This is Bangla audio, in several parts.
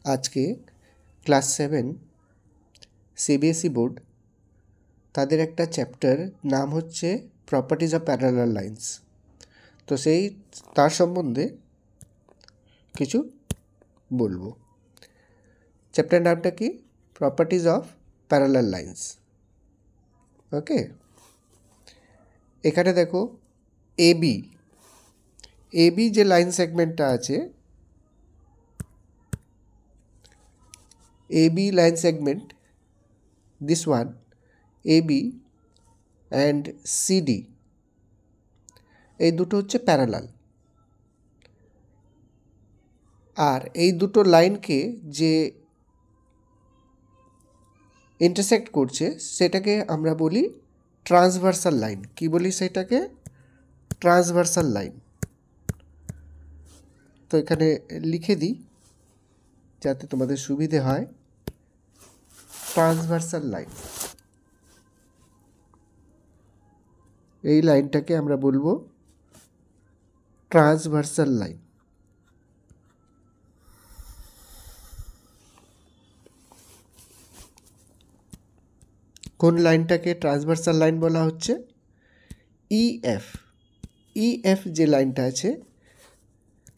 আজকে ক্লাস 7 সিবিএসই বোর্ড তাদের একটা চ্যাপ্টার নাম হচ্ছে প্রপার্টিজ অফ প্যারালাল লাইন্স। তো তার সম্বন্ধে কিছু বলবো। চ্যাপ্টার নামটা কি? Properties of parallel lines. Okay, এখানে দেখো এবি যে লাইন সেগমেন্টটা আছে, AB line segment, this one AB and CD, এই দুটো হচ্ছে প্যারালাল। আর এই দুটো লাইনকে যে ইন্টারসেক্ট করছে সেটাকে আমরা বলি ট্রান্সভার্সাল লাইন। কি বলি সেটাকে? Transversal line. তো এখানে লিখে দিই যাতে তোমাদের সুবিধে হয়। ট্রান্সভার্সাল লাইন, এই লাইনটাকে আমরা বলবো ট্রান্সভার্সাল লাইন। কোন লাইনটাকে ট্রান্সভার্সাল লাইন বলা হচ্ছে? ইএফ যে লাইনটা আছে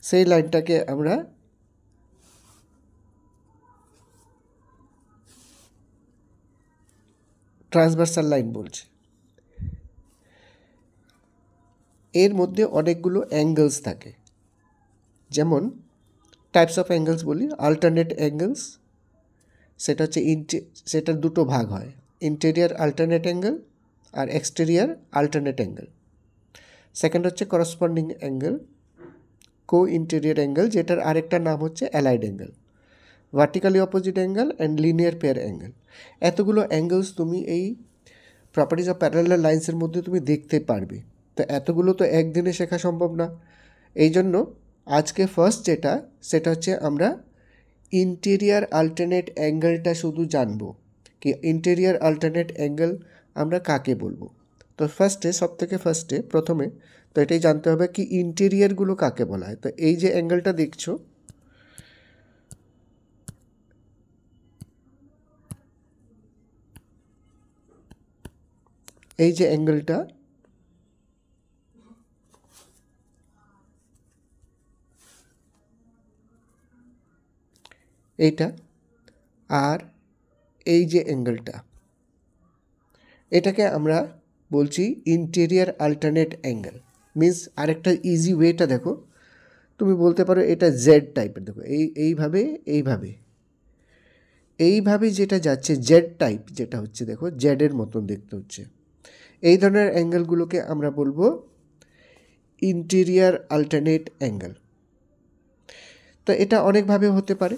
সেই লাইনটাকে আমরা ট্রান্সভার্সাল লাইন বলছি। এর মধ্যে অনেকগুলো অ্যাঙ্গেলস থাকে, যেমন টাইপস অফ অ্যাঙ্গেলস বলি। আল্টারনেট অ্যাঙ্গেলস, সেটা হচ্ছে সেটার দুটো ভাগ হয়, ইন্টেরিয়ার আল্টারনেট অ্যাঙ্গেল আর এক্সটেরিয়ার আল্টারনেট অ্যাঙ্গেল। সেকেন্ড হচ্ছে করসপন্ডিং অ্যাঙ্গেল, কো ইন্টেরিয়ার অ্যাঙ্গেল, যেটার আরেকটা নাম হচ্ছে allied angle, vertically opposite angle and linear pair angle. এতগুলো অ্যাঙ্গেলস তুমি এই প্রপার্টিজ অফ প্যারালাল লাইন্সের মধ্যে তুমি দেখতে পারবে। তো এতগুলো তো একদিনে শেখা সম্ভব না। এই জন্য আজকে ফার্স্ট সেটা হচ্ছে আমরা ইন্টেরিয়ার আল্টারনেট অ্যাঙ্গেলটা শুধু জানবো। কি ইন্টেরিয়ার আল্টারনেট অ্যাঙ্গেল আমরা কাকে বলবো? তো প্রথমে তো এটাই জানতে হবে কি ইন্টেরিয়ারগুলো কাকে বলা হয়। তো এই যে অ্যাঙ্গেলটা দেখছো, এই যে অ্যাঙ্গেলটা, এইটা, আর এই যে অ্যাঙ্গেলটা, এটাকে আমরা বলছি ইন্টেরিয়ার আল্টারনেট অ্যাঙ্গেল। মিন্স আরেকটা ইজি ওয়েটা দেখো, তুমি বলতে পারো এটা জেড টাইপের। দেখো এইভাবে যেটা যাচ্ছে জেড টাইপ, যেটা হচ্ছে দেখো জেডের মতন দেখতে হচ্ছে, এই ধরনের অ্যাঙ্গেলগুলোকে আমরা বলবো ইন্টেরিয়ার আল্টারনেট অ্যাঙ্গেল। তো এটা অনেকভাবে হতে পারে,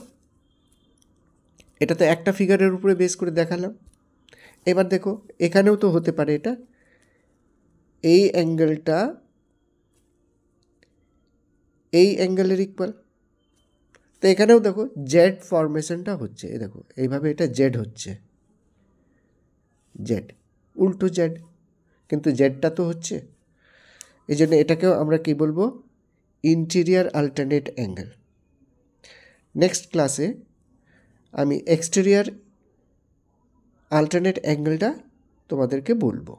এটা তো একটা ফিগারের উপরে বেস করে দেখালাম। এবার দেখো এখানেও তো হতে পারে এটা, এই অ্যাঙ্গেলটা এই অ্যাঙ্গেলের ইকুয়াল। তো এখানেও দেখো জেড ফরমেশনটা হচ্ছে, এই দেখো এইভাবে এটা জেড হচ্ছে, জেড উল্টো জেড, কিন্তু জেডটা তো হচ্ছে। এই জন্য এটাকেও আমরা কি বলবো? Interior alternate angle. নেক্সট ক্লাসে আমি এক্সটেরিয়ার আল্টারনেট অ্যাঙ্গেলটা তোমাদেরকে বলবো।